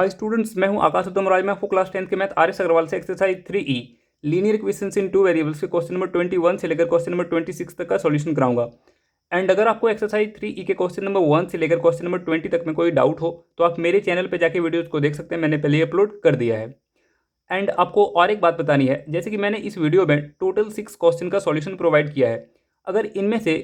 Hi students, मैं हूं आकाश उत्तम राय। मैं आपको क्लास 10 के मैथ आर.एस. अग्रवाल से exercise 3E linear equations in two variables के क्वेश्चन नंबर 21 से लेकर क्वेश्चन नंबर 26 तक का सॉल्यूशन कराऊंगा। एंड अगर आपको एक्सरसाइज 3E के क्वेश्चन नंबर 1 से लेकर क्वेश्चन नंबर 20 तक में कोई डाउट हो तो आप मेरे चैनल पर जाके वीडियोज को देख सकते हैं। मैंने पहले अपलोड कर दिया है। एंड आपको और एक बात बतानी है, जैसे कि मैंने इस वीडियो में टोटल 6 क्वेश्चन का सॉल्यूशन प्रोवाइड किया है। अगर इनमें से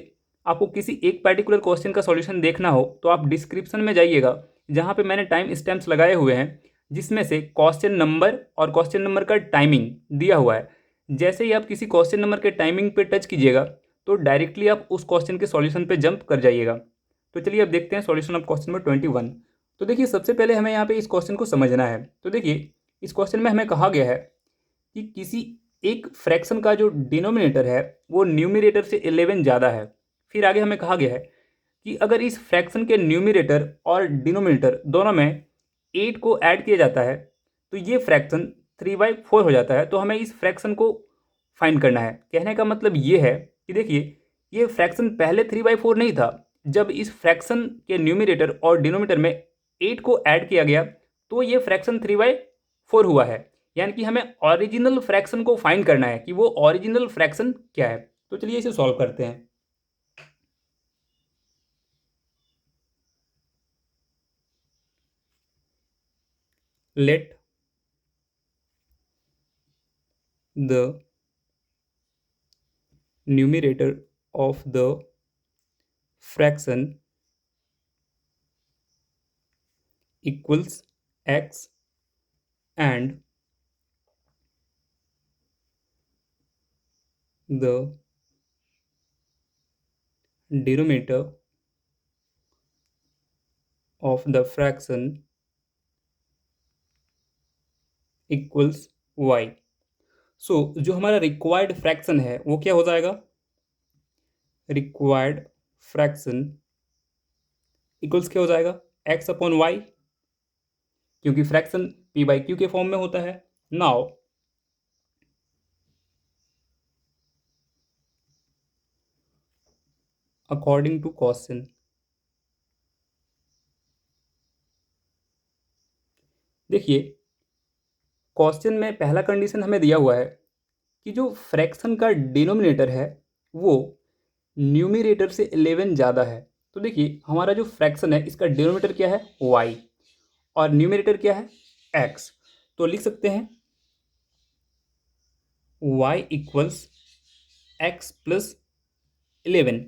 आपको किसी एक पर्टिकुलर क्वेश्चन का सॉल्यूशन देखना हो तो आप डिस्क्रिप्शन में जाइएगा, जहाँ पे मैंने टाइम स्टैम्प्स लगाए हुए हैं, जिसमें से क्वेश्चन नंबर और क्वेश्चन नंबर का टाइमिंग दिया हुआ है। जैसे ही आप किसी क्वेश्चन नंबर के टाइमिंग पे टच कीजिएगा तो डायरेक्टली आप उस क्वेश्चन के सॉल्यूशन पे जंप कर जाइएगा। तो चलिए अब देखते हैं सॉल्यूशन ऑफ क्वेश्चन नंबर 21। तो देखिए, सबसे पहले हमें यहाँ पे इस क्वेश्चन को समझना है। तो देखिए, इस क्वेश्चन में हमें कहा गया है कि किसी एक फ्रैक्शन का जो डिनोमिनेटर है वो न्यूमरेटर से 11 ज़्यादा है। फिर आगे हमें कहा गया है कि अगर इस फ्रैक्शन के न्यूमरेटर और डिनोमिनेटर दोनों में 8 को ऐड किया जाता है तो ये फ्रैक्शन 3/4 हो जाता है। तो हमें इस फ्रैक्शन को फाइंड करना है। कहने का मतलब ये है कि देखिए, ये फ्रैक्शन पहले 3/4 नहीं था। जब इस फ्रैक्शन के न्यूमरेटर और डिनोमिनेटर में 8 को ऐड किया गया तो ये फ्रैक्शन 3/4 हुआ है। यानी कि हमें ओरिजिनल फ्रैक्शन को फाइंड करना है कि वो ओरिजिनल फ्रैक्शन क्या है। तो चलिए इसे सॉल्व करते हैं। Let the numerator of the fraction equals x and the denominator of the fraction equals y। सो जो हमारा रिक्वायर्ड फ्रैक्शन है वो क्या हो जाएगा? रिक्वायर्ड फ्रैक्शन इक्वल्स क्या हो जाएगा? x अपॉन वाई, क्योंकि फ्रैक्शन p/q के फॉर्म में होता है। नाउ अकॉर्डिंग टू क्वेश्चन, देखिए क्वेश्चन में पहला कंडीशन हमें दिया हुआ है कि जो फ्रैक्शन का डिनोमिनेटर है वो न्यूमरेटर से 11 ज़्यादा है। तो देखिए, हमारा जो फ्रैक्शन है इसका डिनोमिनेटर क्या है? y, और न्यूमरेटर क्या है? x। तो लिख सकते हैं y इक्वल्स एक्स प्लस 11।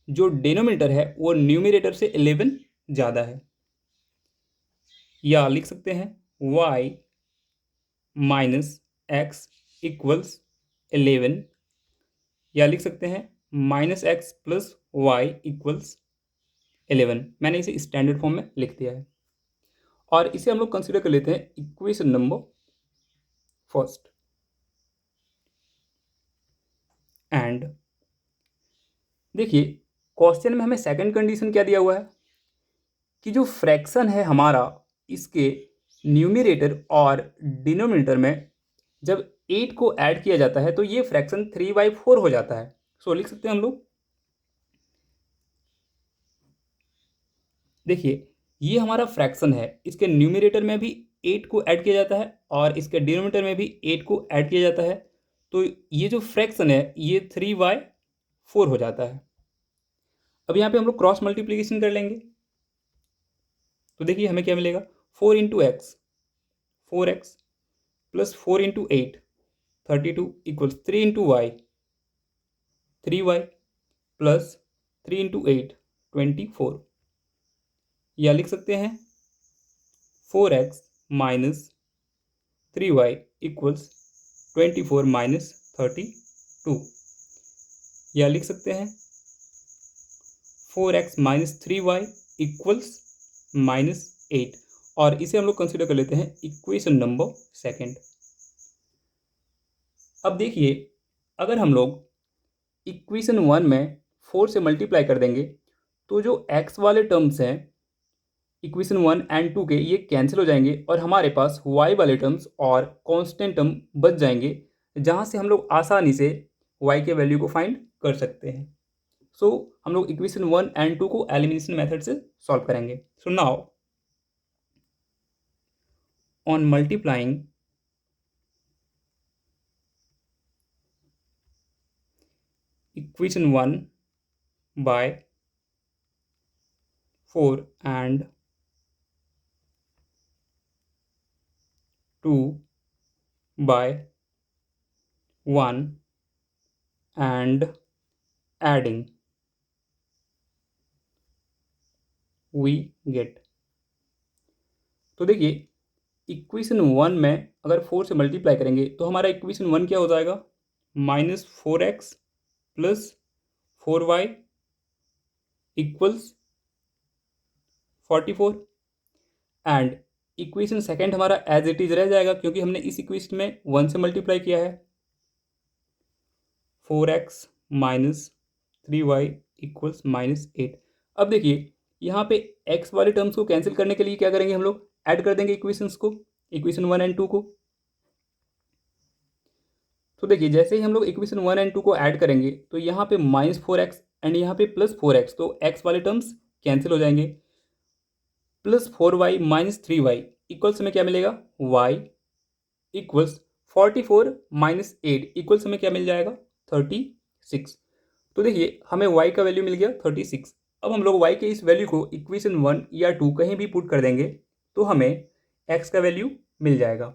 जो डिनोमिनेटर है वो न्यूमरेटर से 11 ज़्यादा है। या लिख सकते हैं y माइनस एक्स इक्वल्स 11, या लिख सकते हैं minus x plus y equals 11। मैंने इसे स्टैंडर्ड फॉर्म में लिख दिया है और इसे हम लोग कंसिडर कर लेते हैं इक्वेशन नंबर फर्स्ट। एंड देखिए, क्वेश्चन में हमें सेकंड कंडीशन क्या दिया हुआ है कि जो फ्रैक्शन है हमारा, इसके न्यूमरेटर और डिनोमिनेटर में जब 8 को ऐड किया जाता है तो ये फ्रैक्शन 3/4 हो जाता है। सो लिख सकते हैं हम लोग, देखिए ये हमारा फ्रैक्शन है, इसके न्यूमरेटर में भी 8 को ऐड किया जाता है और इसके डिनोमिनेटर में भी 8 को ऐड किया जाता है। तो ये जो फ्रैक्शन है ये 3/4 हो जाता है। अब यहाँ पे हम लोग क्रॉस मल्टीप्लीकेशन कर लेंगे तो देखिए हमें क्या मिलेगा? 4 into x, 4x plus 4 into 8 32 equals 3 into y, 3y plus 3 into 8 24। या लिख सकते हैं 4x minus 3y equals 24 minus 32। या लिख सकते हैं 4x minus 3y equals minus 8। और इसे हम लोग कंसिडर कर लेते हैं इक्वेशन नंबर सेकंड। अब देखिए, अगर हम लोग इक्वेशन 1 में 4 से मल्टीप्लाई कर देंगे तो जो x वाले टर्म्स हैं इक्वेशन 1 एंड 2 के, ये कैंसिल हो जाएंगे और हमारे पास y वाले टर्म्स और कांस्टेंट टर्म बच जाएंगे, जहां से हम लोग आसानी से y के वैल्यू को फाइंड कर सकते हैं। सो हम लोग इक्वेशन 1 एंड 2 को एलिमिनेशन मेथड से सॉल्व करेंगे। So now on multiplying equation 1 by 4 and 2 by 1 and adding, we get। तो देखिए इक्वेशन 1 में अगर 4 से मल्टीप्लाई करेंगे तो हमारा इक्वेशन 1 क्या हो जाएगा, -4x plus 4y equals 44। And equation second हमारा एज इट इज रह जाएगा क्योंकि हमने इस इक्वेशन में 1 से मल्टीप्लाई किया है। 4x minus 3y equals -8। अब देखिए यहाँ पे x वाले टर्म्स को कैंसिल करने के लिए क्या करेंगे, हम लोग ऐड कर देंगे इक्वेशंस को, इक्वेशन 1 एंड 2 को। तो देखिए जैसे ही हम लोग इक्वेशन 1 एंड 2 को ऐड करेंगे तो यहाँ पे -4x एंड यहाँ पे +4x, तो x वाले टर्म्स कैंसिल हो जाएंगे। +4y माइनस 3y इक्वल्स हमें क्या मिलेगा, y इक्वल्स 44 माइनस 8 इक्वल्स हमें क्या मिल जाएगा, 36। तो देखिए हमें y का वैल्यू मिल गया 36। अब हम लोग y के इस वैल्यू को इक्वेशन 1 या 2 कहीं भी पुट कर देंगे तो हमें x का वैल्यू मिल जाएगा।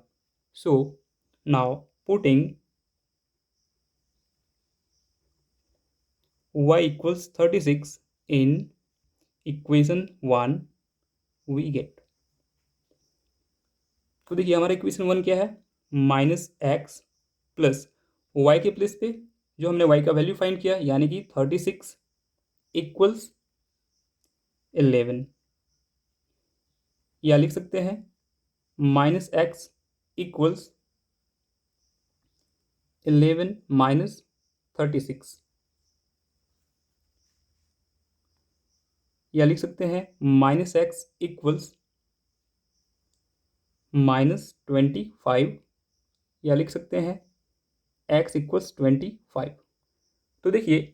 So now putting y equals 36 in equation 1 we get. तो देखिए हमारा इक्वेशन 1 क्या है, -x प्लस वाई के प्लेस पे जो हमने y का वैल्यू फाइंड किया यानी कि 36 इक्वल्स 11, या लिख सकते हैं -x इक्वल्स 11 माइनस 36, या लिख सकते हैं -x इक्वल्स -25, या लिख सकते हैं x इक्वल्स 25। तो देखिए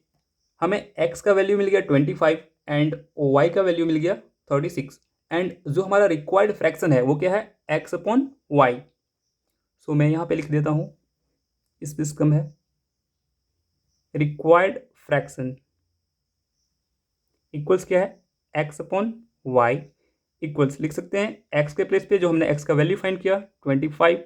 हमें x का वैल्यू मिल गया 25 एंड y का वैल्यू मिल गया 36 एंड जो हमारा रिक्वायर्ड फ्रैक्शन है वो क्या है, x अपॉन वाई। सो मैं यहाँ पे लिख देता हूँ, इस पे कम है, रिक्वायर्ड फ्रैक्शन इक्वल्स क्या है, x अपॉन वाई इक्वल्स लिख सकते हैं x के प्लेस पे जो हमने x का वैल्यू फाइंड किया 25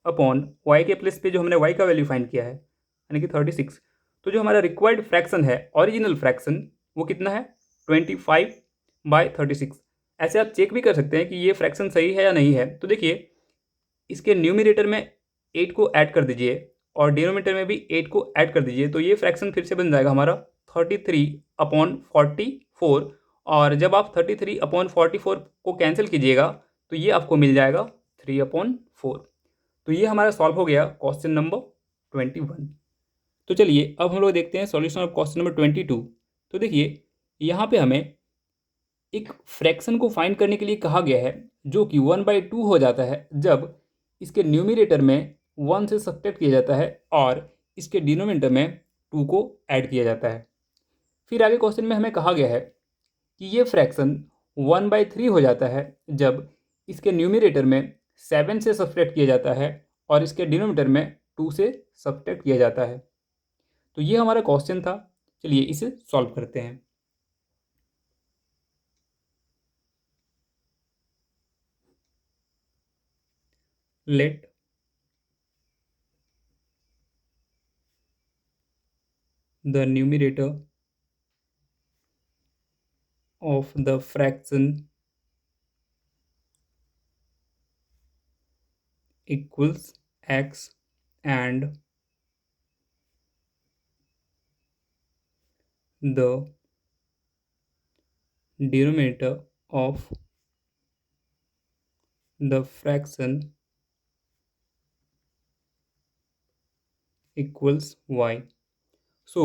अपॉन y के प्लेस पे जो हमने y का वैल्यू फाइंड किया है यानी कि 36। तो जो हमारा रिक्वायर्ड फ्रैक्शन है, ओरिजिनल फ्रैक्शन, वो कितना है 25/36। ऐसे आप चेक भी कर सकते हैं कि ये फ्रैक्शन सही है या नहीं है। तो देखिए इसके न्यूमिनेटर में 8 को ऐड कर दीजिए और डिनोमिनेटर में भी 8 को ऐड कर दीजिए, तो ये फ्रैक्शन फिर से बन जाएगा हमारा 33/44। और जब आप 33/44 को कैंसिल कीजिएगा तो ये आपको मिल जाएगा 3/4। तो ये हमारा सॉल्व हो गया क्वेश्चन नंबर 21। तो चलिए अब हम लोग देखते हैं सॉल्यूशन ऑफ क्वेश्चन नंबर 22। तो देखिए यहाँ पे हमें एक फ्रैक्शन को फाइंड करने के लिए कहा गया है जो कि 1/2 हो जाता है जब इसके न्यूमिनेटर में 1 से सब्ट्रैक्ट किया जाता है और इसके डिनोमिनेटर में 2 को ऐड किया जाता है। फिर आगे क्वेश्चन में हमें कहा गया है कि ये फ्रैक्शन 1/3 हो जाता है जब इसके न्यूमिनेटर में 7 से सब्ट्रैक्ट किया जाता है और इसके डिनोमिनेटर में 2 से सब्ट्रैक्ट किया जाता है। तो ये हमारा क्वेश्चन था, चलिए इसे सॉल्व करते हैं। Let the numerator of the fraction equals x and the denominator of the fraction equals y। सो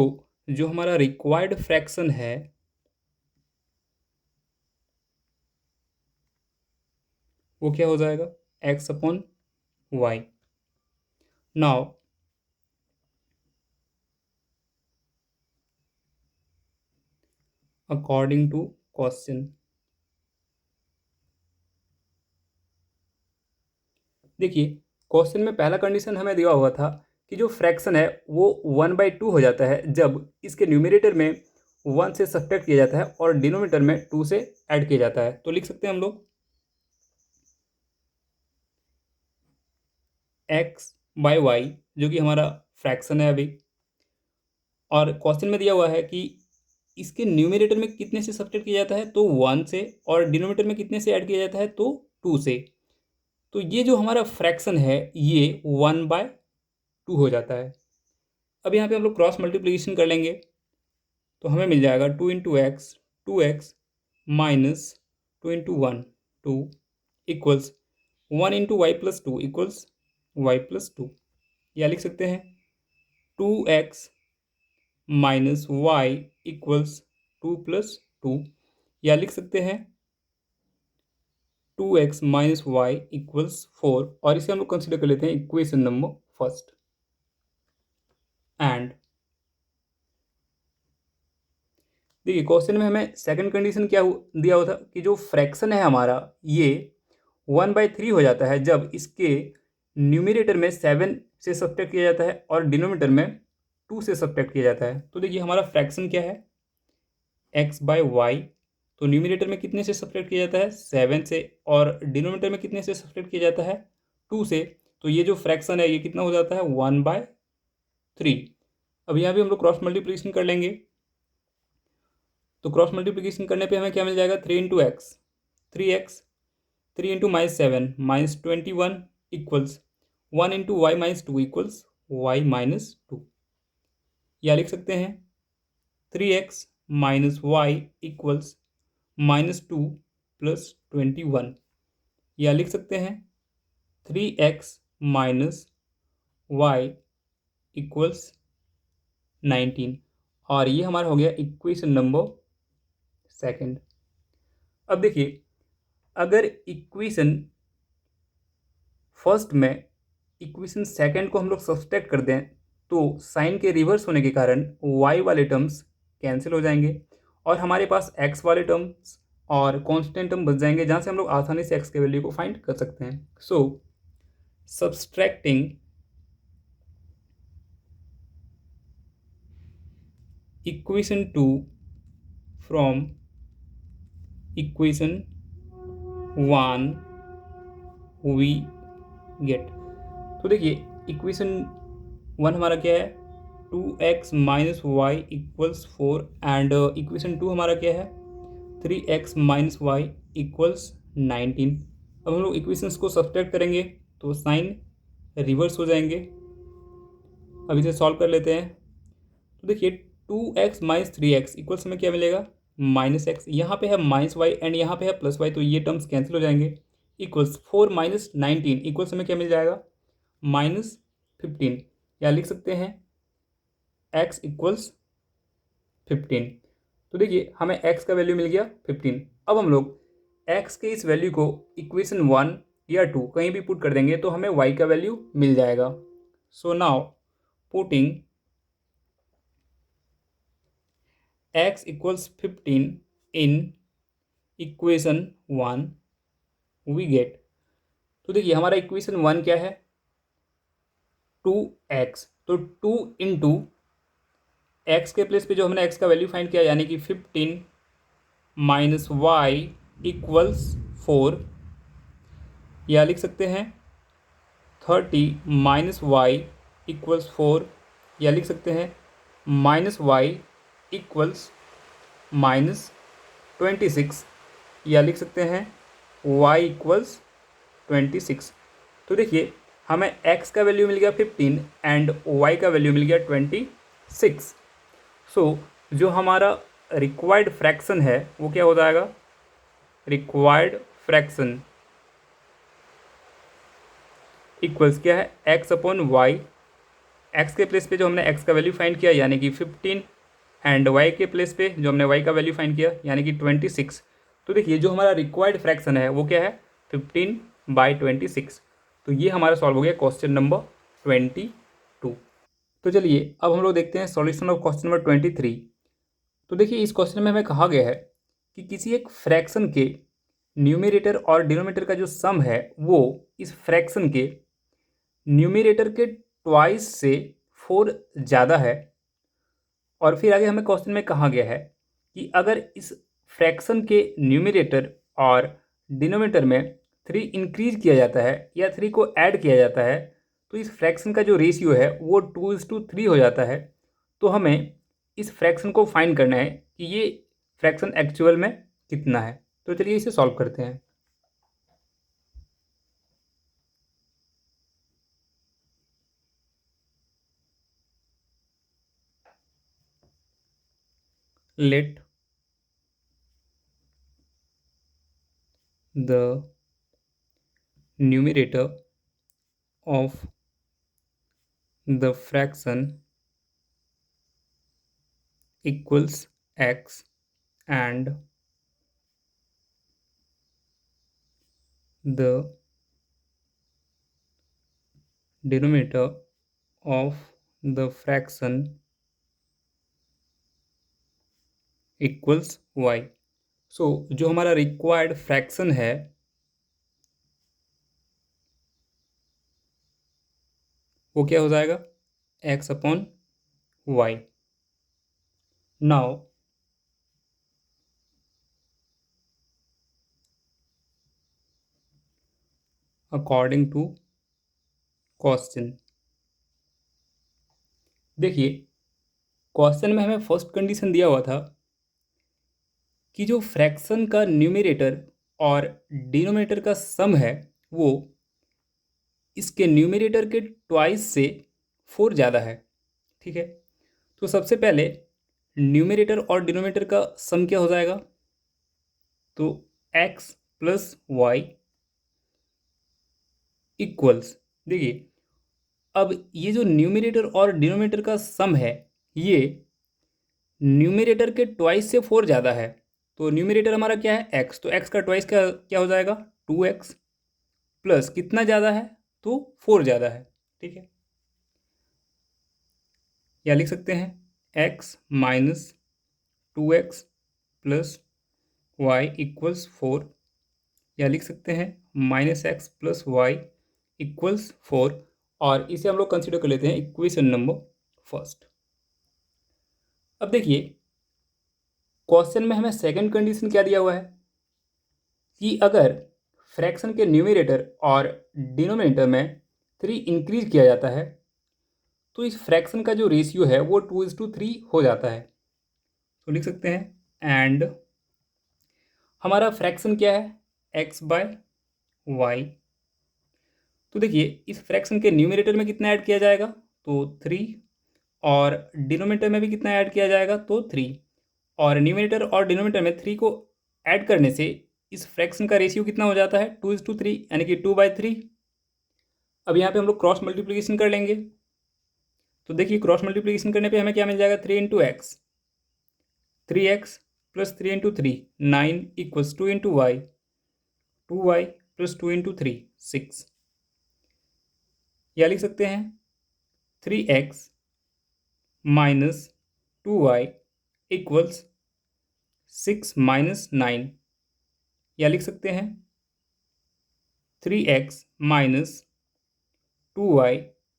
जो हमारा रिक्वायर्ड फ्रैक्शन है वो क्या हो जाएगा, x upon y. Now according to question देखिए क्वेश्चन में पहला कंडीशन हमें दिया हुआ था कि जो फ्रैक्शन है वो 1/2 हो जाता है जब इसके न्यूमरेटर में 1 से सब्ट्रैक्ट किया जाता है और डिनोमिनेटर में 2 से ऐड किया जाता है। तो लिख सकते हैं हम लोग x/y जो कि हमारा फ्रैक्शन है अभी, और क्वेश्चन में दिया हुआ है कि इसके न्यूमरेटर में कितने से सब्ट्रैक्ट किया जाता है, तो 1 से, और डिनोमिनेटर में कितने से ऐड किया जाता है, तो 2 से। तो ये जो हमारा फ्रैक्शन है ये 1/2 हो जाता है। अब यहाँ पे हम लोग क्रॉस मल्टीप्लिकेशन कर लेंगे तो हमें मिल जाएगा 2 × x 2x minus 2 × 1 2 equals 1 × y+2 equals y+2, या लिख सकते हैं 2x माइनस वाई इक्वल्स 2+2, या लिख सकते हैं 2x माइनस वाई इक्वल्स 4, और इसे हम लोग कंसिडर कर लेते हैं इक्वेशन नंबर फर्स्ट। एंड देखिए क्वेश्चन में हमें सेकंड कंडीशन क्या दिया हुआ था कि जो फ्रैक्शन है हमारा ये 1/3 हो जाता है जब इसके न्यूमरेटर में 7 से सब्ट्रैक्ट किया जाता है और डिनोमिनेटर में 2 से सब्ट्रैक्ट किया जाता है। तो देखिए हमारा फ्रैक्शन क्या है x/y, तो न्यूमरेटर में कितने से सब्ट्रैक्ट किया जाता है 7 से, और डिनोमिनेटर में कितने से सब्ट्रैक्ट किया जाता है 2 से। तो ये जो फ्रैक्शन है ये कितना हो जाता है 1/3। अब यहाँ भी हम लोग क्रॉस मल्टीप्लिकेशन कर लेंगे तो क्रॉस मल्टीप्लिकेशन करने पे हमें क्या मिल जाएगा 3 × x 3x 3 × -7 -21 equals 1 × y-2 equals y-2, या लिख सकते हैं 3x माइनस वाई इक्वल्स -2 + 21, या लिख सकते हैं 3x माइनस वाई इक्वल्स 19, और ये हमारा हो गया इक्वेशन नंबर सेकंड। अब देखिए अगर इक्वेशन फर्स्ट में इक्वेशन सेकंड को हम लोग सब्सट्रैक्ट कर दें तो साइन के रिवर्स होने के कारण y वाले टर्म्स कैंसिल हो जाएंगे और हमारे पास x वाले टर्म्स और कांस्टेंट टर्म बच जाएंगे, जहाँ से हम लोग आसानी से x के वैल्यू को फाइंड कर सकते हैं। So subtracting equation 2 from equation 1 we get. तो देखिए इक्वेशन 1 हमारा क्या है 2x minus y equals 4, and equation 2 हमारा क्या है 3x माइनस वाई इक्वल्स 19। अब हम लोग इक्वेशंस को सब्सट्रैक्ट करेंगे तो साइन रिवर्स हो जाएंगे। अब इसे सॉल्व कर लेते हैं तो देखिए 2x माइनस 3x इक्वल्स हमें क्या मिलेगा -x, यहाँ पे है -y एंड यहाँ पे है +y, तो ये टर्म्स कैंसिल हो जाएंगे। इक्वल्स 4 माइनस 19 इक्वल्स हमें क्या मिल जाएगा -15, या लिख सकते हैं x इक्वल्स 15। तो देखिए हमें x का वैल्यू मिल गया 15। अब हम लोग x के इस वैल्यू को इक्वेशन 1 या 2 कहीं भी पुट कर देंगे तो हमें y का वैल्यू मिल जाएगा। So now putting x equals 15 in equation 1 we get. तो देखिए हमारा इक्वेशन 1 क्या है 2x, तो 2 इंटू एक्स के प्लेस पे जो हमने x का वैल्यू फाइंड किया यानी कि 15 माइनस वाई इक्वल्स 4, या लिख सकते हैं 30 माइनस वाई इक्वल्स 4, या लिख सकते हैं -y इक्वल्स -26, या लिख सकते हैं y इक्वल्स 26। तो देखिए हमें x का वैल्यू मिल गया 15 एंड y का वैल्यू मिल गया 26। सो जो हमारा रिक्वायर्ड फ्रैक्शन है वो क्या हो जाएगा रिक्वायर्ड फ्रैक्शन इक्वल्स क्या है x/y, x के प्लेस पे जो हमने x का वैल्यू फाइंड किया यानी कि 15 एंड y के प्लेस पे जो हमने y का वैल्यू फाइंड किया यानी कि 26। तो देखिए जो हमारा रिक्वायर्ड फ्रैक्शन है वो क्या है 15/26। तो ये हमारा सॉल्व हो गया क्वेश्चन नंबर 22। तो चलिए अब हम लोग देखते हैं सॉल्यूशन ऑफ क्वेश्चन नंबर 23। तो देखिए इस क्वेश्चन में हमें कहा गया है कि किसी एक फ्रैक्शन के न्यूमरेटर और डिनोमिनेटर का जो सम है वो इस फ्रैक्शन के न्यूमरेटर के ट्वाइस से 4 ज़्यादा है। और फिर आगे हमें क्वेश्चन में कहा गया है कि अगर इस फ्रैक्शन के न्यूमरेटर और डिनोमिनेटर में 3 इंक्रीज किया जाता है या 3 को ऐड किया जाता है तो इस फ्रैक्शन का जो रेशियो है वो 2:3 हो जाता है। तो हमें इस फ्रैक्शन को फाइंड करना है कि ये फ्रैक्शन एक्चुअल में कितना है। तो चलिए इसे सॉल्व करते हैं। Let the numerator of the fraction equals x and the denominator of the fraction equals y। सो जो हमारा रिक्वायर्ड फ्रैक्शन है वो क्या हो जाएगा, x upon y। Now according to question, देखिए क्वेश्चन में हमें फर्स्ट कंडीशन दिया हुआ था कि जो फ्रैक्शन का न्यूमरेटर और डिनोमिनेटर का सम है वो इसके न्यूमरेटर के ट्वाइस से 4 ज़्यादा है। ठीक है, तो सबसे पहले न्यूमरेटर और डिनोमिनेटर का सम क्या हो जाएगा, तो x प्लस वाई इक्वल्स, देखिए अब ये जो न्यूमरेटर और डिनोमिनेटर का सम है ये न्यूमरेटर के ट्वाइस से 4 ज़्यादा है। तो न्यूमरेटर हमारा क्या है x, तो x का ट्वाइस क्या क्या हो जाएगा 2x प्लस कितना ज़्यादा है तो 4 ज़्यादा है। ठीक है, या लिख सकते हैं x minus 2x plus y equals 4, या लिख सकते हैं -x प्लस वाई इक्वल्स 4। और इसे हम लोग कंसिडर कर लेते हैं इक्वेशन नंबर फर्स्ट। अब देखिए क्वेश्चन में हमें सेकंड कंडीशन क्या दिया हुआ है कि अगर फ्रैक्शन के न्यूमरेटर और डिनोमिनेटर में 3 इंक्रीज किया जाता है तो इस फ्रैक्शन का जो रेशियो है वो 2:3 हो जाता है। तो लिख सकते हैं एंड हमारा फ्रैक्शन क्या है x बाय वाई। तो देखिए इस फ्रैक्शन के न्यूमरेटर में कितना ऐड किया जाएगा तो 3, और डिनोमिनेटर में भी कितना ऐड किया जाएगा तो 3, और न्यूमरेटर और डिनोमिनेटर में 3 को ऐड करने से इस फ्रैक्शन का रेशियो कितना हो जाता है 2:3, यानी कि 2/3। अब यहाँ पे हम लोग क्रॉस मल्टीप्लिकेशन कर लेंगे। तो देखिए क्रॉस मल्टीप्लिकेशन करने पे हमें क्या मिल जाएगा 3 × x, 3x plus 3 × 3 9 equals 2 × y, 2y plus 2 × 3 6, या लिख सकते हैं 3x minus 2y equals 6 minus 9, या लिख सकते हैं 3x माइनस 2y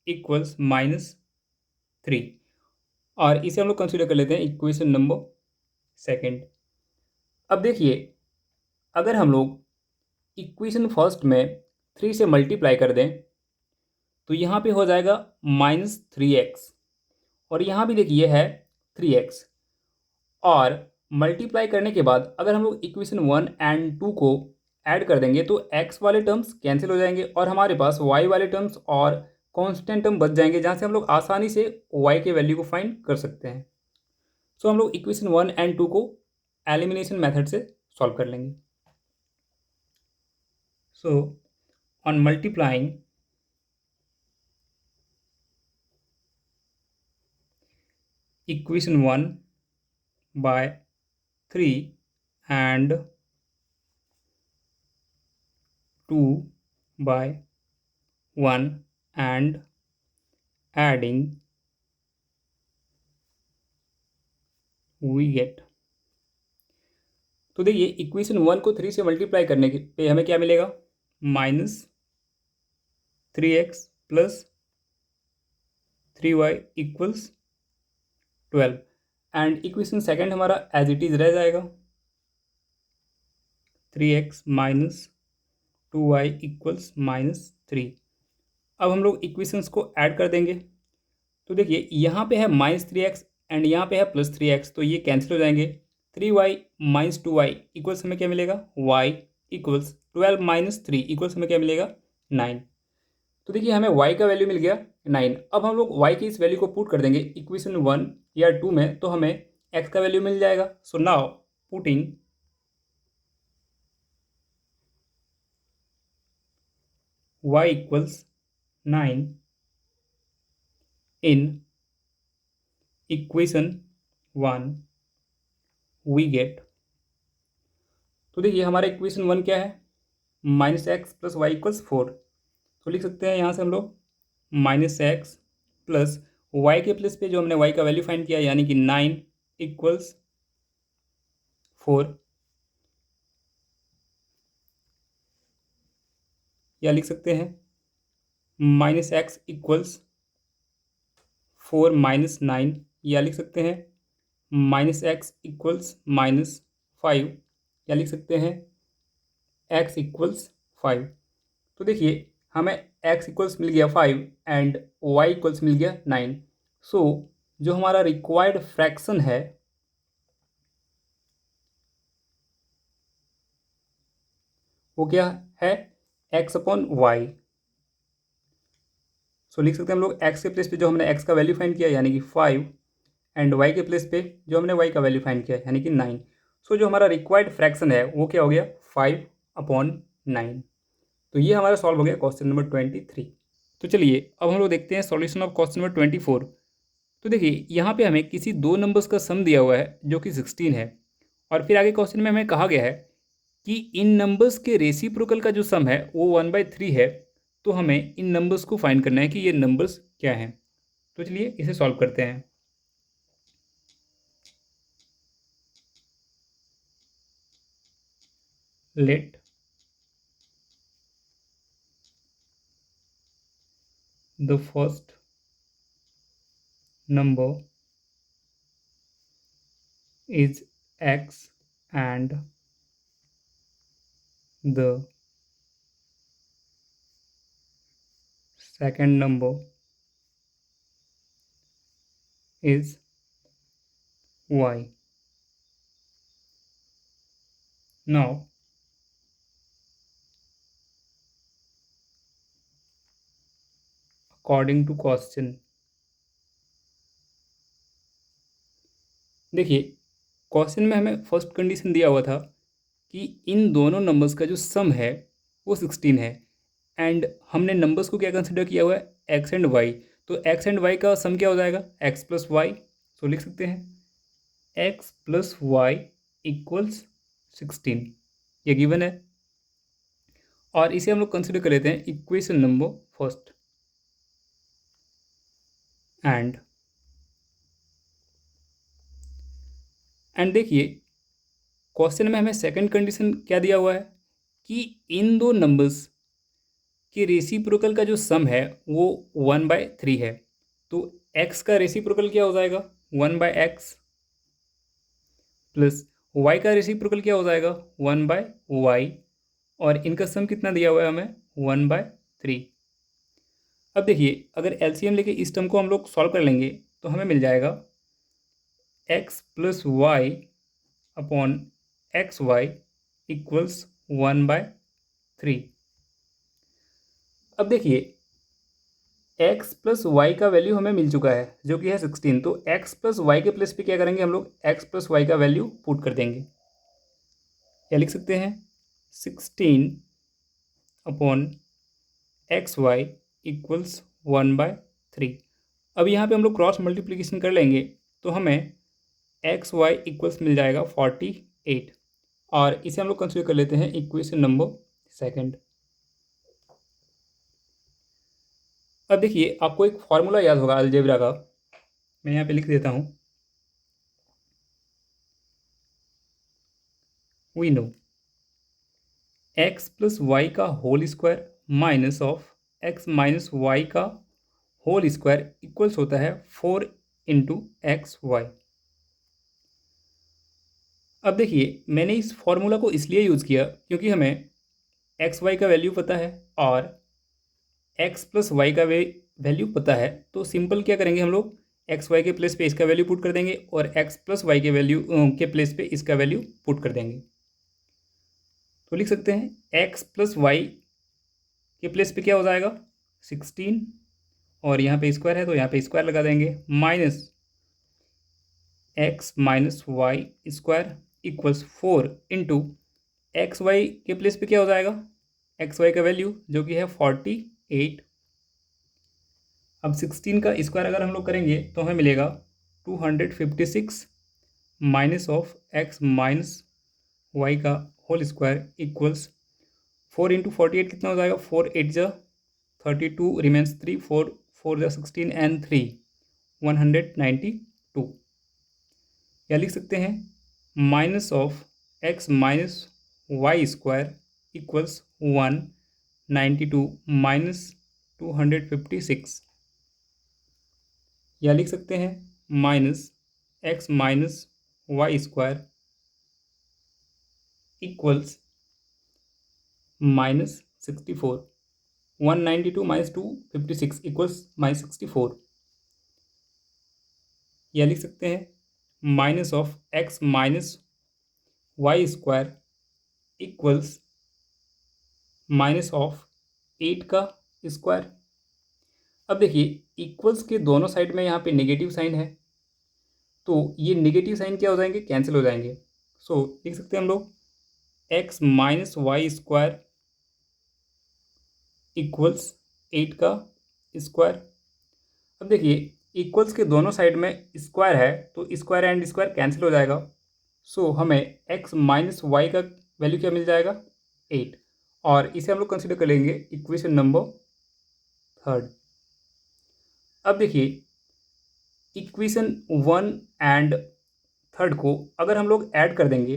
इक्वल्स -3। और इसे हम लोग कंसिडर कर लेते हैं इक्वेशन नंबर सेकंड। अब देखिए अगर हम लोग इक्वेशन फर्स्ट में 3 से मल्टीप्लाई कर दें तो यहाँ पे हो जाएगा -3x, और यहाँ भी देखिए है 3x, और मल्टीप्लाई करने के बाद अगर हम लोग इक्वेशन 1 एंड 2 को ऐड कर देंगे तो x वाले टर्म्स कैंसिल हो जाएंगे और हमारे पास y वाले टर्म्स और कांस्टेंट टर्म बच जाएंगे, जहाँ से हम लोग आसानी से y के वैल्यू को फाइंड कर सकते हैं। सो हम लोग इक्वेशन 1 एंड 2 को एलिमिनेशन मेथड से सॉल्व कर लेंगे। So on multiplying equation 1 by 3 and 2 by 1 and adding, we get, तो देखिए इक्वेशन 1 को 3 से मल्टीप्लाई करने पे हमें क्या मिलेगा, -3x + 3y = 12 and equation second हमारा एज इट इज़ रह जाएगा, 3x - 2y = -3। अब हम लोग इक्वेशंस को ऐड कर देंगे। तो देखिए यहाँ पे है -3x एंड यहाँ पे है +3x, तो ये कैंसिल हो जाएंगे। 3y - 2y = हमें क्या मिलेगा, y = 12 - 3 = हमें क्या मिलेगा, 9। तो देखिए हमें y का वैल्यू मिल गया 9। अब हम लोग y की इस वैल्यू को पुट कर देंगे इक्वेशन 1 या 2 में, तो हमें x का वैल्यू मिल जाएगा। So now putting y = 9 in equation 1 we get. तो देखिए हमारा इक्वेशन 1 क्या है, -x + y = 4। तो लिख सकते हैं यहाँ से हम लोग -x + y के प्लेस पे जो हमने y का वैल्यू फाइंड किया यानी कि 9 = 4, या लिख सकते हैं -x = 4 - 9, या लिख सकते हैं -x = -5, या लिख सकते हैं x = 5। तो देखिए हमें x = मिल गया 5 एंड y = मिल गया 9। सो जो हमारा रिक्वायर्ड फ्रैक्शन है वो क्या है, x/y। सो लिख सकते हैं हम लोग x के प्लेस पे जो हमने x का वैल्यू फाइंड किया यानी कि 5 एंड y के प्लेस पे जो हमने y का वैल्यू फाइंड किया यानी कि 9। सो जो हमारा रिक्वायर्ड फ्रैक्शन है वो क्या हो गया, 5/9। तो ये हमारा सॉल्व हो गया क्वेश्चन नंबर 23। तो चलिए अब हम लोग देखते हैं सॉल्यूशन ऑफ क्वेश्चन नंबर 24। तो देखिए यहाँ पे हमें किसी दो नंबर्स का सम दिया हुआ है जो कि 16 है, और फिर आगे क्वेश्चन में हमें कहा गया है कि इन नंबर्स के रेसिप्रोकल का जो सम है वो 1/3 है। तो हमें इन नंबर्स को फाइंड करना है कि ये नंबर्स क्या हैं। तो चलिए इसे सॉल्व करते हैं। Let the first number is x and the second number is y. Now according to question, देखिए क्वेश्चन में हमें फर्स्ट कंडीशन दिया हुआ था कि इन दोनों नंबर्स का जो सम है वो 16 है एंड हमने नंबर्स को क्या कंसिडर किया हुआ है, एक्स एंड वाई। तो एक्स एंड वाई का सम क्या हो जाएगा, एक्स प्लस वाई। सो लिख सकते हैं एक्स प्लस वाई = 16, ये गिवन है। और इसे हम लोग कंसिडर कर लेते हैं इक्वेशन नंबर फर्स्ट। एंड देखिए क्वेश्चन में हमें सेकंड कंडीशन क्या दिया हुआ है कि इन दो नंबर्स के रेसिप्रोकल का जो सम है वो 1/3 है। तो x का रेसिप्रोकल क्या हो जाएगा, 1/x, प्लस y का रेसिप्रोकल क्या हो जाएगा, 1/y, और इनका सम कितना दिया हुआ है हमें, 1/3। अब देखिए अगर एलसीएम लेके इस टर्म को हम लोग सॉल्व कर लेंगे तो हमें मिल जाएगा x + y अपॉन xy = 1/3। अब देखिए x + y का वैल्यू हमें मिल चुका है जो कि है 16। तो x + y के प्लेस पे क्या करेंगे, हम लोग x + y का वैल्यू पुट कर देंगे, या लिख सकते हैं 16 अपॉन xy = 1/3। अब यहाँ पे हम लोग क्रॉस मल्टीप्लिकेशन कर लेंगे तो हमें xy = मिल जाएगा 48, और इसे हम लोग कंसिडर कर लेते हैं इक्वेशन नंबर सेकंड। अब देखिए आपको एक फार्मूला याद होगा अलजेब्रा का, मैं यहाँ पे लिख देता हूँ। We know x plus y का whole square minus of x minus y का होल स्क्वायर इक्वल्स होता है 4 × XY। अब देखिए मैंने इस फॉर्मूला को इसलिए यूज़ किया क्योंकि हमें एक्स वाई का वैल्यू पता है और एक्स प्लस वाई का वैल्यू पता है। तो सिंपल क्या करेंगे हम लोग, एक्स वाई के प्लेस पे इसका वैल्यू पुट कर देंगे और एक्स प्लस वाई के वैल्यू के प्लेस पे इसका वैल्यू पुट कर देंगे। तो लिख सकते हैं एक्स प्लस वाई के प्लेस पे क्या हो जाएगा 16 और यहाँ पे स्क्वायर है तो यहाँ पे स्क्वायर लगा देंगे minus x minus y square equals 4 × x y के प्लेस पे क्या हो जाएगा एक्स वाई का वैल्यू जो कि है 48। अब 16 का स्क्वायर अगर हम लोग करेंगे तो हमें मिलेगा 256 minus of x minus y का होल स्क्वायर इक्वल्स 4 × 48 कितना हो जाएगा 4 8 जा 32 रिमेंस 3 4 4 जा 16 एंड 3 192। या लिख सकते हैं minus of x minus y square equals 192 minus 256। या लिख सकते हैं minus x minus y square equals minus 64। 192 minus 256 equals minus 64। या लिख सकते हैं minus of x minus y square equals minus of 8 का स्क्वायर। अब देखिए इक्वल्स के दोनों साइड में यहाँ पे नेगेटिव साइन है तो ये नेगेटिव साइन क्या हो जाएंगे, कैंसिल हो जाएंगे। सो लिख सकते हैं हम लोग x minus y square equals 8 का स्क्वायर। अब देखिए इक्वल्स के दोनों साइड में स्क्वायर है तो स्क्वायर एंड स्क्वायर कैंसिल हो जाएगा। सो हमें एक्स माइनस वाई का वैल्यू क्या मिल जाएगा 8 और इसे हम लोग कंसिडर कर लेंगे इक्वेशन नंबर 3। अब देखिए इक्वेशन 1 एंड 3 को अगर हम लोग ऐड कर देंगे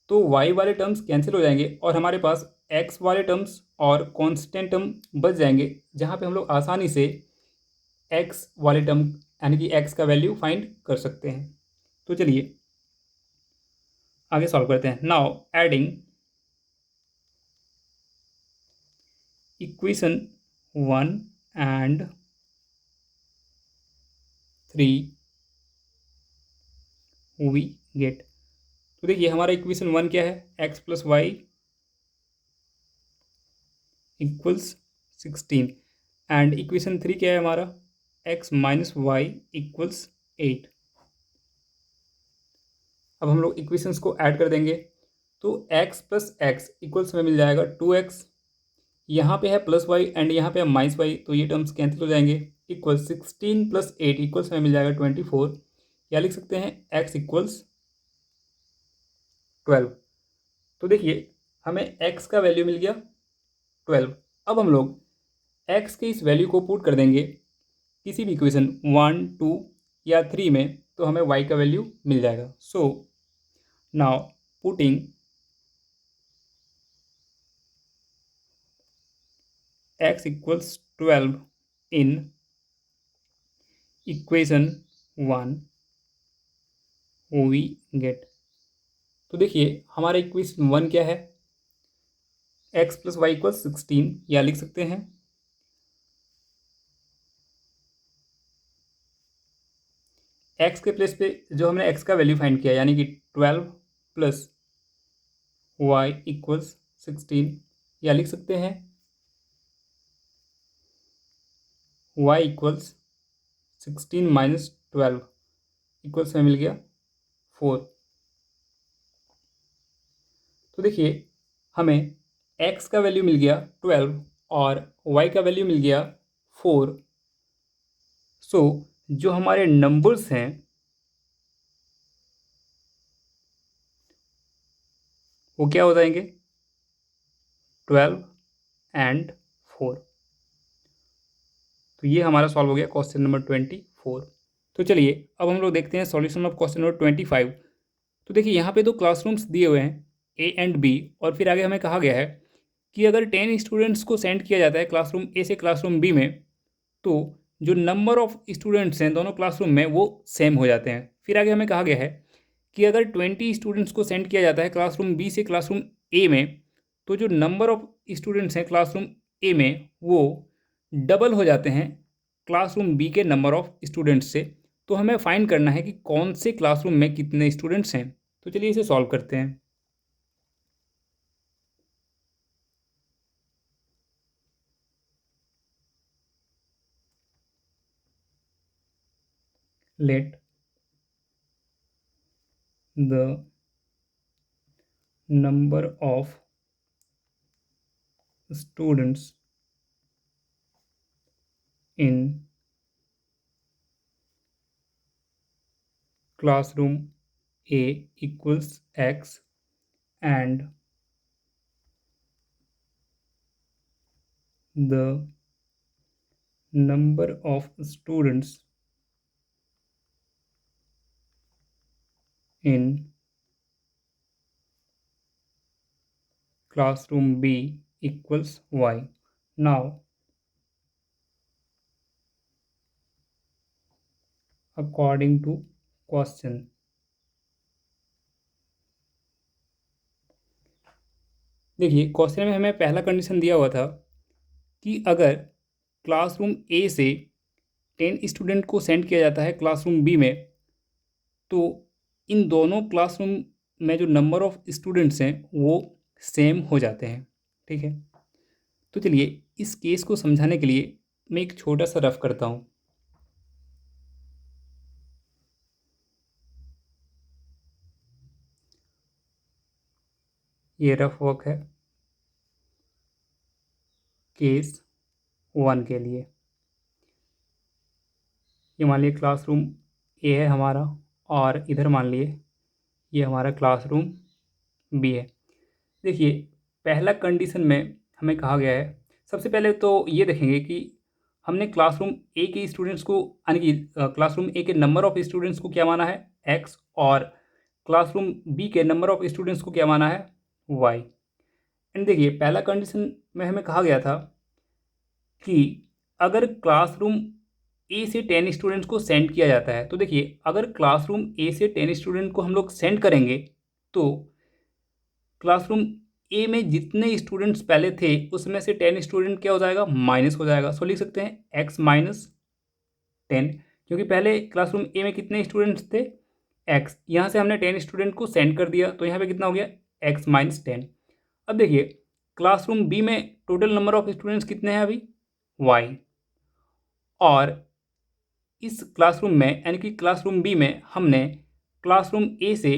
तो y वाले टर्म्स कैंसिल हो जाएंगे और हमारे पास x वाले टर्म्स और कांस्टेंट टर्म बच जाएंगे जहाँ पे हम लोग आसानी से x वाले टर्म यानी कि x का वैल्यू फाइंड कर सकते हैं। तो चलिए आगे सॉल्व करते हैं। Now adding equation 1 and 3 we get. तो देखिए हमारा इक्वेशन 1 क्या है x plus y equals 16 and equation 3 क्या है हमारा एक्स माइनस वाई इक्वल्स 8। अब हम लोग इक्वेशंस को ऐड कर देंगे तो x प्लस एक्स इक्वल्स में मिल जाएगा 2x। यहाँ पे है प्लस वाई एंड यहाँ पे है माइनस वाई तो ये टर्म्स कैंसिल हो जाएंगे इक्वल 16 + 8 इक्वल्स में मिल जाएगा 24। या लिख सकते हैं x इक्वल्स 12। तो देखिए हमें x का वैल्यू मिल गया 12। अब हम लोग x के इस वैल्यू को पुट कर देंगे किसी भी इक्वेशन 1 2 या 3 में तो हमें y का वैल्यू मिल जाएगा। So now putting x equals 12 in equation 1 we get. तो देखिए हमारा इक्वेशन 1 क्या है x प्लस वाई इक्वल्स 16। या लिख सकते हैं x के प्लेस पे जो हमने x का वैल्यू फाइंड किया यानी कि 12 + y इक्वल्स 16। या लिख सकते हैं y इक्वल्स 16 - 12 इक्वल्स में मिल गया 4। तो देखिए हमें x का वैल्यू मिल गया 12 और y का वैल्यू मिल गया 4। सो जो हमारे नंबर्स हैं वो क्या हो जाएंगे 12 एंड 4। तो ये हमारा सॉल्व हो गया क्वेश्चन नंबर 24। तो चलिए अब हम लोग देखते हैं सॉल्यूशन ऑफ क्वेश्चन नंबर 25। तो देखिए यहाँ पे दो क्लासरूम्स दिए हुए हैं ए एंड बी, और फिर आगे हमें कहा गया है कि अगर 10 स्टूडेंट्स को सेंड किया जाता है क्लासरूम ए से क्लासरूम बी में, तो जो नंबर ऑफ स्टूडेंट्स हैं दोनों क्लासरूम में वो सेम हो जाते हैं। फिर आगे हमें कहा गया है कि अगर 20 स्टूडेंट्स को सेंड किया जाता है क्लासरूम बी से क्लासरूम ए में, तो जो नंबर ऑफ स्टूडेंट्स हैं क्लासरूम ए में वो डबल हो जाते हैं क्लासरूम बी के नंबर ऑफ स्टूडेंट्स से। तो हमें फाइंड करना है कि कौन से क्लासरूम में कितने स्टूडेंट्स हैं। तो चलिए इसे सॉल्व करते हैं। Let the number of students in classroom A equals X and the number of students in classroom B equals Y. Now, according to question, देखिए क्वेश्चन में हमें पहला कंडीशन दिया हुआ था कि अगर क्लासरूम ए से 10 स्टूडेंट को सेंड किया जाता है क्लासरूम बी में, तो इन दोनों क्लासरूम में जो नंबर ऑफ स्टूडेंट्स हैं वो सेम हो जाते हैं। ठीक है, तो चलिए इस केस को समझाने के लिए मैं एक छोटा सा रफ करता हूँ। ये रफ वर्क है केस 1 के लिए। ये मान लिए क्लासरूम ए है हमारा, और इधर मान लिए ये हमारा क्लासरूम बी है। देखिए पहला कंडीशन में हमें कहा गया है, सबसे पहले तो ये देखेंगे कि हमने क्लासरूम ए के स्टूडेंट्स को, यानी कि क्लासरूम ए के नंबर ऑफ स्टूडेंट्स को क्या माना है, एक्स, और क्लासरूम बी के नंबर ऑफ स्टूडेंट्स को क्या माना है, वाई। एंड देखिए पहला कंडीशन में हमें कहा गया था कि अगर क्लासरूम ए से 10 स्टूडेंट्स को सेंड किया जाता है, तो देखिए अगर क्लासरूम ए से 10 स्टूडेंट को हम लोग सेंड करेंगे तो क्लासरूम ए में जितने स्टूडेंट्स पहले थे उसमें से 10 स्टूडेंट क्या हो जाएगा, माइनस हो जाएगा। सो लिख सकते हैं x माइनस 10, क्योंकि पहले क्लासरूम ए में कितने स्टूडेंट्स थे, x, यहाँ से हमने 10 स्टूडेंट को सेंड कर दिया तो यहाँ पे कितना हो गया, x माइनस 10। अब देखिए क्लासरूम बी में टोटल नंबर ऑफ स्टूडेंट्स कितने हैं अभी, y, और इस क्लासरूम में यानी कि क्लासरूम बी में हमने क्लासरूम ए से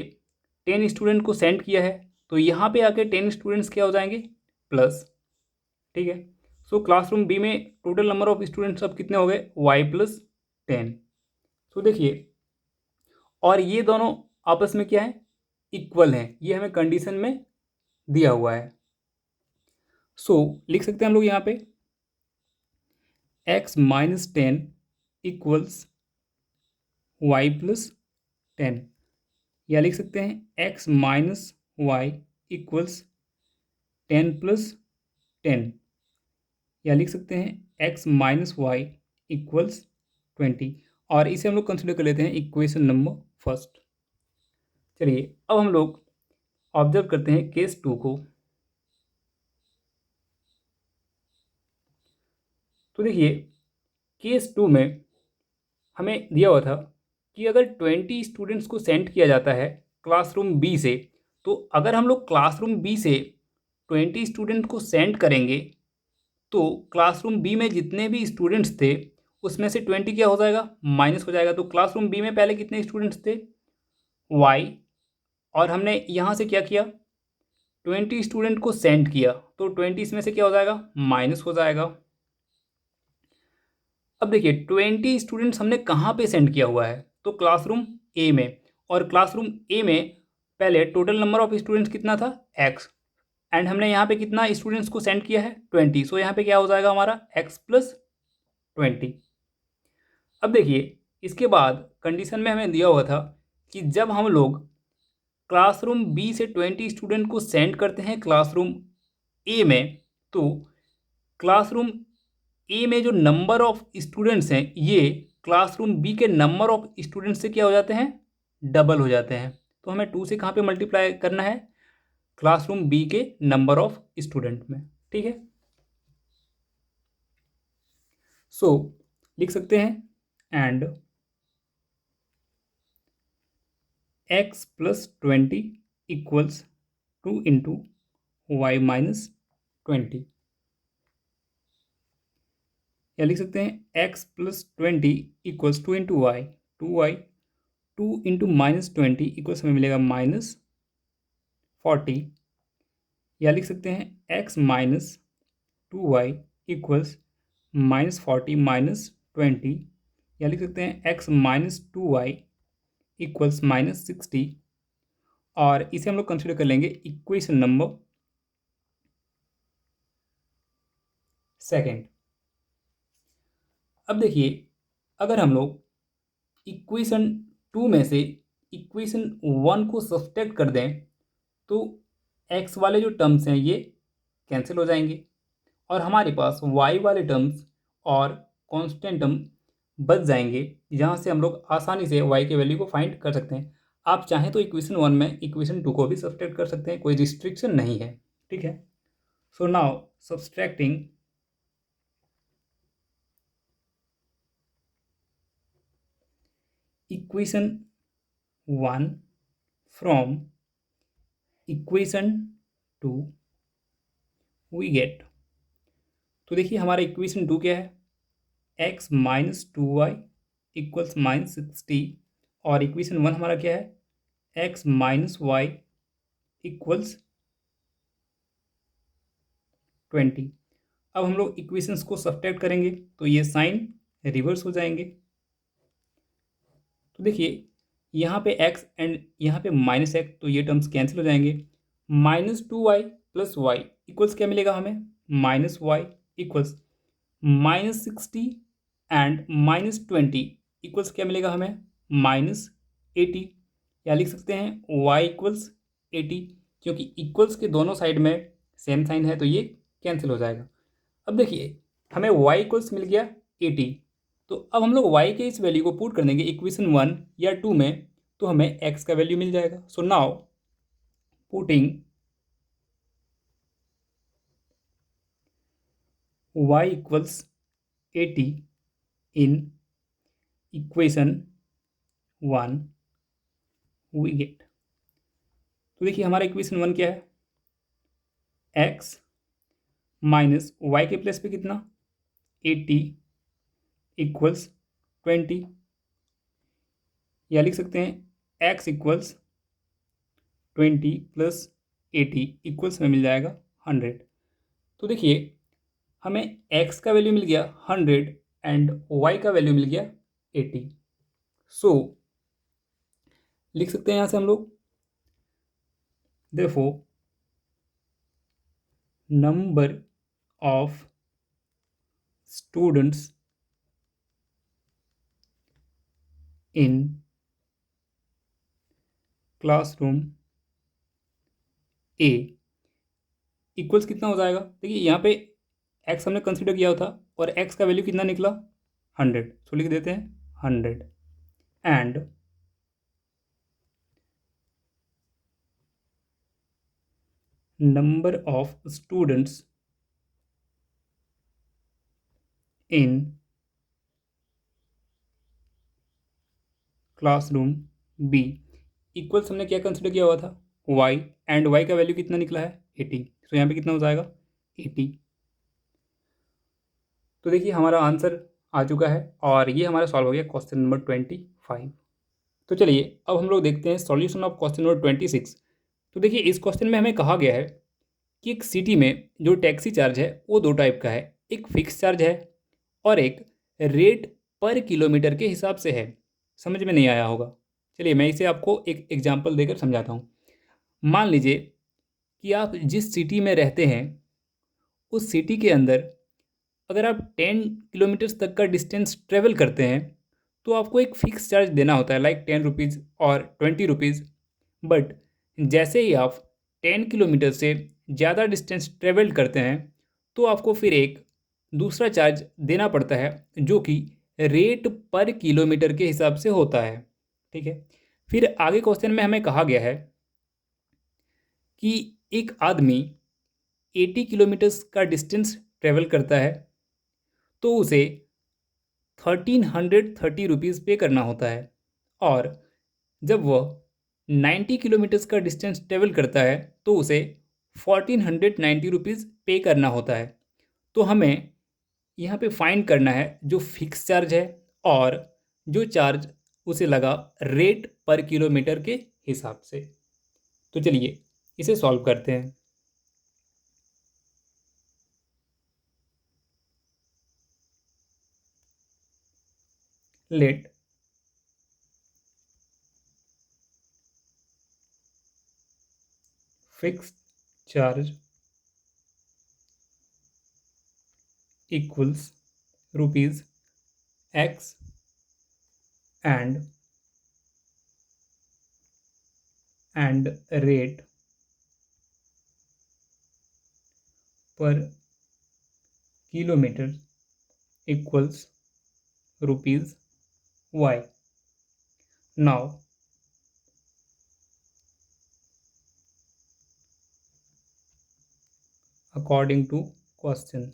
10 स्टूडेंट को सेंड किया है, तो यहाँ पे आके 10 स्टूडेंट्स क्या हो जाएंगे, प्लस। ठीक है, सो क्लासरूम बी में टोटल नंबर ऑफ स्टूडेंट्स अब कितने हो गए, y प्लस 10। सो देखिए, और ये दोनों आपस में क्या है, इक्वल हैं, ये हमें कंडीशन में दिया हुआ है। सो लिख सकते हैं हम लोग यहाँ पे x minus 10 equals y plus 10, या लिख सकते हैं x minus y equals 10 plus 10, या लिख सकते हैं x माइनस वाई इक्वल्स 20, और इसे हम लोग कंसिडर कर लेते हैं इक्वेशन नंबर फर्स्ट। चलिए अब हम लोग ऑब्जर्व करते हैं केस 2 को। तो देखिए केस 2 में हमें दिया हुआ था कि अगर 20 स्टूडेंट्स को सेंड किया जाता है क्लासरूम बी से, तो अगर हम लोग क्लासरूम बी से 20 स्टूडेंट को सेंड करेंगे तो क्लासरूम बी में जितने भी स्टूडेंट्स थे उसमें से 20 क्या हो जाएगा, माइनस हो जाएगा। तो क्लासरूम बी में पहले कितने स्टूडेंट्स थे, वाई, और हमने यहाँ से क्या किया, 20 स्टूडेंट को सेंड किया, तो 20 इसमें से क्या हो जाएगा, माइनस हो जाएगा। अब देखिए 20 स्टूडेंट्स हमने कहाँ पे सेंड किया हुआ है, तो क्लासरूम ए में, और क्लासरूम ए में पहले टोटल नंबर ऑफ स्टूडेंट्स कितना था, एक्स, एंड हमने यहाँ पे कितना स्टूडेंट्स को सेंड किया है, 20। सो यहाँ पे क्या हो जाएगा हमारा x प्लस 20। अब देखिए इसके बाद कंडीशन में हमें दिया हुआ था कि जब हम लोग क्लासरूम बी से 20 स्टूडेंट को सेंड करते हैं क्लासरूम ए में, तो क्लासरूम ए में जो नंबर ऑफ स्टूडेंट्स हैं ये क्लासरूम बी के नंबर ऑफ स्टूडेंट्स से क्या हो जाते हैं, डबल हो जाते हैं। तो हमें 2 से कहाँ पे मल्टीप्लाई करना है, क्लासरूम बी के नंबर ऑफ स्टूडेंट में। ठीक है, सो लिख सकते हैं and x plus 20 equals 2 into y minus 20, या लिख सकते हैं x plus 20 equals 2 into y, 2y 2 into minus 20 equals हमें मिलेगा माइनस 40, या लिख सकते हैं x minus 2y equals minus 40 minus 20, या लिख सकते हैं x minus 2y equals minus 60, और इसे हम लोग कंसिडर कर लेंगे इक्वेशन नंबर सेकेंड। अब देखिए, अगर हम लोग इक्वेशन 2 में से इक्वेशन 1 को सब्सट्रैक्ट कर दें तो x वाले जो टर्म्स हैं ये कैंसिल हो जाएंगे और हमारे पास y वाले टर्म्स और कांस्टेंट टर्म बच जाएंगे, जहाँ से हम लोग आसानी से y के वैल्यू को फाइंड कर सकते हैं। आप चाहें तो इक्वेशन 1 में इक्वेशन 2 को भी सब्सट्रैक्ट कर सकते हैं, कोई रिस्ट्रिक्शन नहीं है। ठीक है, so now subtracting equation 1 from equation 2 we get, तो देखिए हमारा इक्वेशन 2 क्या है, x minus 2y equals minus 60, और इक्वेशन 1 हमारा क्या है, x माइनस वाई इक्वल्स 20। अब हम लोग इक्वेशंस को सब्ट्रैक्ट करेंगे तो ये साइन रिवर्स हो जाएंगे। तो देखिए यहाँ पे x एंड यहाँ पे माइनस x, तो ये टर्म्स कैंसिल हो जाएंगे। Minus 2y plus y equals क्या मिलेगा हमें, minus y equals minus 60 and minus 20 equals क्या मिलेगा हमें, माइनस 80, या लिख सकते हैं y इक्वल्स 80, क्योंकि इक्वल्स के दोनों साइड में सेम साइन है तो ये कैंसिल हो जाएगा। अब देखिए हमें y इक्वल्स मिल गया 80, तो अब हम लोग y के इस वैल्यू को पुट कर देंगे इक्वेशन 1 या 2 में, तो हमें x का वैल्यू मिल जाएगा। So now putting y equals 80 in equation 1 we get, तो देखिए हमारा इक्वेशन 1 क्या है, x माइनस वाई के प्लस पे कितना 80 इक्वल्स 20, या लिख सकते हैं x इक्वल्स 20 प्लस 80 इक्वल्स में मिल जाएगा 100। तो देखिए हमें x का वैल्यू मिल गया 100 एंड y का वैल्यू मिल गया 80। सो लिख सकते हैं यहाँ से हम लोग therefore number of students in classroom A equals कितना हो जाएगा, देखिए यहाँ पे x हमने कंसिडर किया था और x का वैल्यू कितना निकला 100, सो लिख देते हैं 100 and number of students in classroom B equals हमने क्या कंसिडर किया हुआ था y, एंड y का वैल्यू कितना निकला है 80, सो यहाँ पे कितना हो जाएगा 80। तो देखिए हमारा आंसर आ चुका है और ये हमारा सॉल्व हो गया क्वेश्चन नंबर 25। तो चलिए अब हम लोग देखते हैं सॉल्यूशन ऑफ क्वेश्चन नंबर 26। तो देखिए इस क्वेश्चन में हमें कहा गया है कि एक सिटी में जो टैक्सी चार्ज है वो दो टाइप का है, एक फिक्स चार्ज है और एक रेट पर किलोमीटर के हिसाब से है। समझ में नहीं आया होगा, चलिए मैं इसे आपको एक एग्जाम्पल देकर समझाता हूँ। मान लीजिए कि आप जिस सिटी में रहते हैं उस सिटी के अंदर अगर आप 10 किलोमीटर्स तक का डिस्टेंस ट्रेवल करते हैं तो आपको एक फ़िक्स चार्ज देना होता है, लाइक 10 रुपीज़ और 20 रुपीज़। बट जैसे ही आप 10 किलोमीटर से ज़्यादा डिस्टेंस ट्रेवल करते हैं तो आपको फिर एक दूसरा चार्ज देना पड़ता है जो कि रेट पर किलोमीटर के हिसाब से होता है। ठीक है, फिर आगे क्वेश्चन में हमें कहा गया है कि एक आदमी 80 किलोमीटर्स का डिस्टेंस ट्रेवल करता है तो उसे 1330 रुपीज़ पे करना होता है, और जब वह 90 किलोमीटर्स का डिस्टेंस ट्रेवल करता है तो उसे 1490 रुपीज़ पे करना होता है। तो हमें यहाँ पे फाइंड करना है जो फिक्स चार्ज है और जो चार्ज उसे लगा रेट पर किलोमीटर के हिसाब से। तो चलिए इसे सॉल्व करते हैं। Let fix charge equals rupees x and rate per kilometer equals rupees y. Now according to question,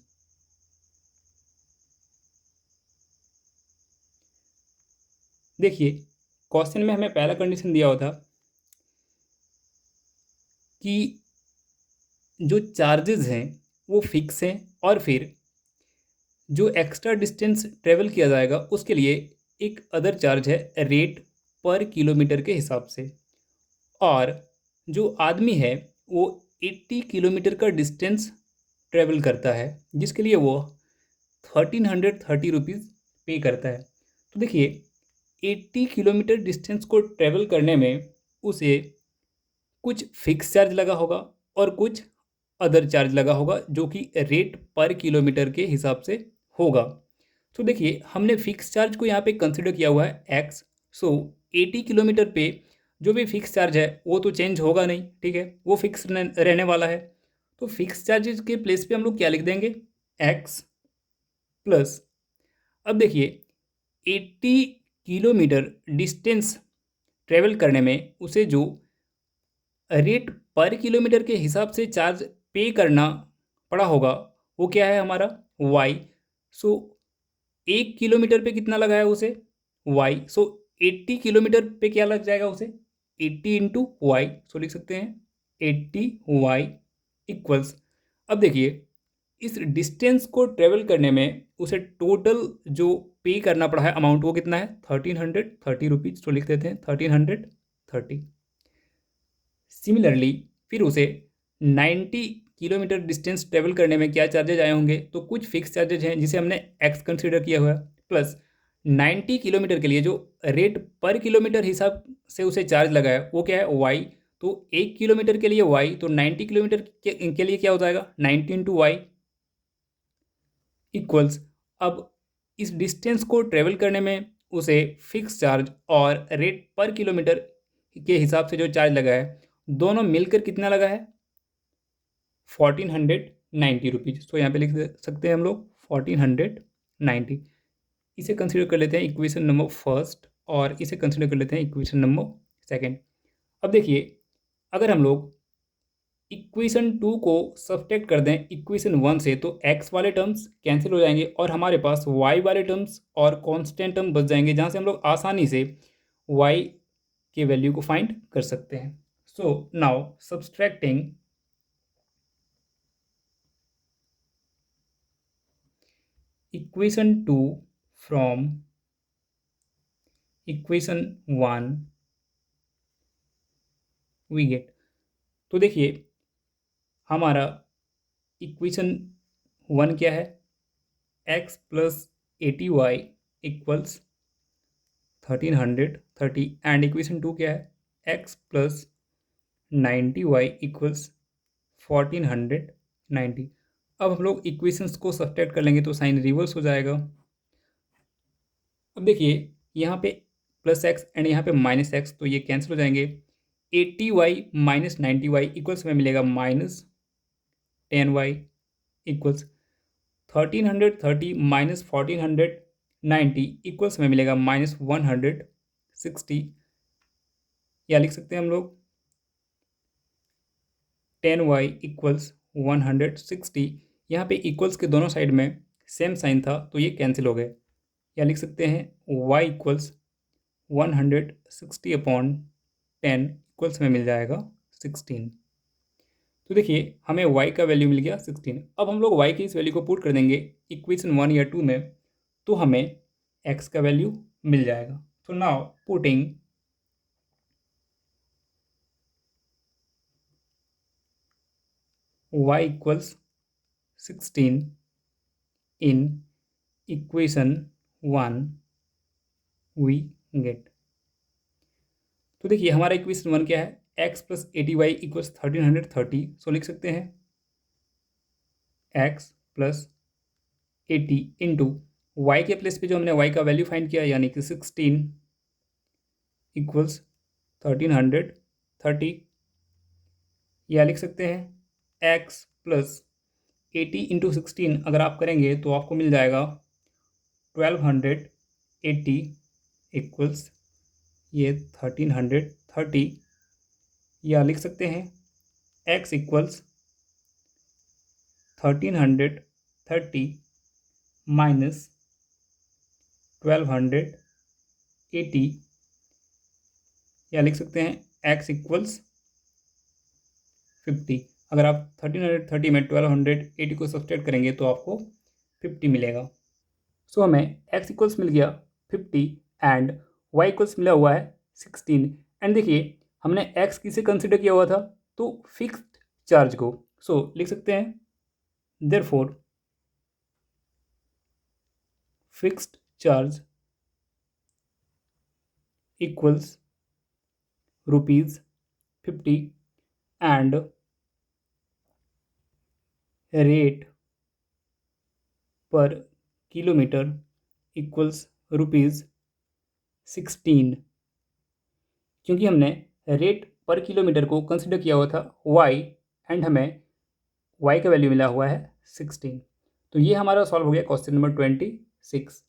देखिए क्वेश्चन में हमें पहला कंडीशन दिया हुआ था कि जो चार्जेस हैं वो फिक्स हैं और फिर जो एक्स्ट्रा डिस्टेंस ट्रेवल किया जाएगा उसके लिए एक अदर चार्ज है रेट पर किलोमीटर के हिसाब से, और जो आदमी है वो 80 किलोमीटर का डिस्टेंस ट्रेवल करता है जिसके लिए वो 1330 रुपीज़ पे करता है। तो देखिए 80 किलोमीटर डिस्टेंस को ट्रेवल करने में उसे कुछ फिक्स चार्ज लगा होगा और कुछ अदर चार्ज लगा होगा जो कि रेट पर किलोमीटर के हिसाब से होगा। तो देखिए हमने फिक्स चार्ज को यहाँ पे कंसिडर किया हुआ है एक्स। सो 80 किलोमीटर पे जो भी फिक्स चार्ज है वो तो चेंज होगा नहीं, ठीक है, वो फिक्स रहने वाला है। तो फिक्स चार्जेस के प्लेस पे हम लोग क्या लिख देंगे, एक्स प्लस, अब देखिए 80 किलोमीटर डिस्टेंस ट्रेवल करने में उसे जो रेट पर किलोमीटर के हिसाब से चार्ज पे करना पड़ा होगा वो क्या है हमारा वाई। सो 1 किलोमीटर पे कितना लगा है उसे वाई, सो 80 किलोमीटर पे क्या लग जाएगा उसे 80 इंटू वाई, सो लिख सकते हैं 80y इक्वल्स। अब देखिए इस डिस्टेंस को ट्रेवल करने में उसे टोटल जो पे करना पड़ा है अमाउंट वो कितना है 1330 रुपीज़, तो लिख देते हैं 1330। सिमिलरली फिर उसे 90 किलोमीटर डिस्टेंस ट्रेवल करने में क्या चार्जेज आए होंगे, तो कुछ फिक्स चार्जेज हैं जिसे हमने एक्स कंसीडर किया हुआ है, प्लस 90 किलोमीटर के लिए जो रेट पर किलोमीटर हिसाब से उसे चार्ज लगा है वो क्या है वाई। तो 1 किलोमीटर के लिए वाई, तो 90 किलोमीटर के लिए क्या हो जाएगा 90 इंटू वाई इक्वल्स। अब इस डिस्टेंस को ट्रेवल करने में उसे फिक्स चार्ज और रेट पर किलोमीटर के हिसाब से जो चार्ज लगा है दोनों मिलकर कितना लगा है 1490 रुपीज़। तो यहाँ पे लिख सकते हैं हम लोग 1490। इसे कंसिडर कर लेते हैं इक्वेशन नंबर फर्स्ट और इसे कंसिडर कर लेते हैं इक्वेशन नंबर सेकंड। अब देखिए अगर हम लोग इक्वेशन 2 को सब्ट्रैक्ट कर दें इक्वेशन 1 से तो x वाले टर्म्स कैंसिल हो जाएंगे और हमारे पास y वाले टर्म्स और कांस्टेंट टर्म बच जाएंगे जहाँ से हम लोग आसानी से y के वैल्यू को फाइंड कर सकते हैं। So now subtracting equation 2 from equation 1 we get, तो देखिए हमारा इक्वेशन 1 क्या है x plus 80y equals 1330 and equation 2 क्या है x प्लस 90y इक्वल्स 1490। अब हम लोग इक्वेशंस को सब्ट्रैक्ट कर लेंगे तो साइन रिवर्स हो जाएगा। अब देखिए यहाँ पे प्लस एक्स एंड यहाँ पे माइनस एक्स, तो ये कैंसिल हो जाएंगे। 80y माइनस 90y इक्वल्स में मिलेगा minus 10y equals 1330 minus 1490 equals में मिलेगा माइनस 160, या लिख सकते हैं हम लोग 10y इक्वल्स 160। यहाँ पे इक्वल्स के दोनों साइड में सेम साइन था तो ये कैंसिल हो गए, या लिख सकते हैं y इक्वल्स 160 अपॉन 10 इक्वल्स में मिल जाएगा 16। तो देखिए हमें y का वैल्यू मिल गया 16। अब हम लोग y की इस वैल्यू को पुट कर देंगे इक्वेशन 1 या 2 में, तो हमें x का वैल्यू मिल जाएगा। तो now putting y equals 16 in equation 1 we get. तो देखिए हमारा इक्वेशन 1 क्या है, x प्लस 80y इक्वल्स 1330। सो लिख सकते हैं x प्लस 80 इंटू वाई के प्लेस पे जो हमने y का वैल्यू फाइंड किया यानी कि 16 इक्वल्स 1330, या लिख सकते हैं x प्लस 80 इंटू 16 अगर आप करेंगे तो आपको मिल जाएगा 1280 इक्वल्स ये 1330, या लिख सकते हैं x इक्वल्स 1330 माइनस 1280, या लिख सकते हैं x इक्वल्स 50। अगर आप 1330 में 1280 को सब्सट्रैक्ट करेंगे तो आपको 50 मिलेगा। सो हमें x इक्वल्स मिल गया 50 एंड y इक्वल्स मिला हुआ है 16। एंड देखिए हमने x किसे कंसिडर किया हुआ था, तो फिक्स्ड चार्ज को। सो लिख सकते हैं therefore fixed charge equals ₹50 and rate पर किलोमीटर इक्वल्स ₹16। क्योंकि हमने रेट पर किलोमीटर को कंसिडर किया हुआ था y एंड हमें y का वैल्यू मिला हुआ है 16। तो ये हमारा सॉल्व हो गया क्वेश्चन नंबर 26।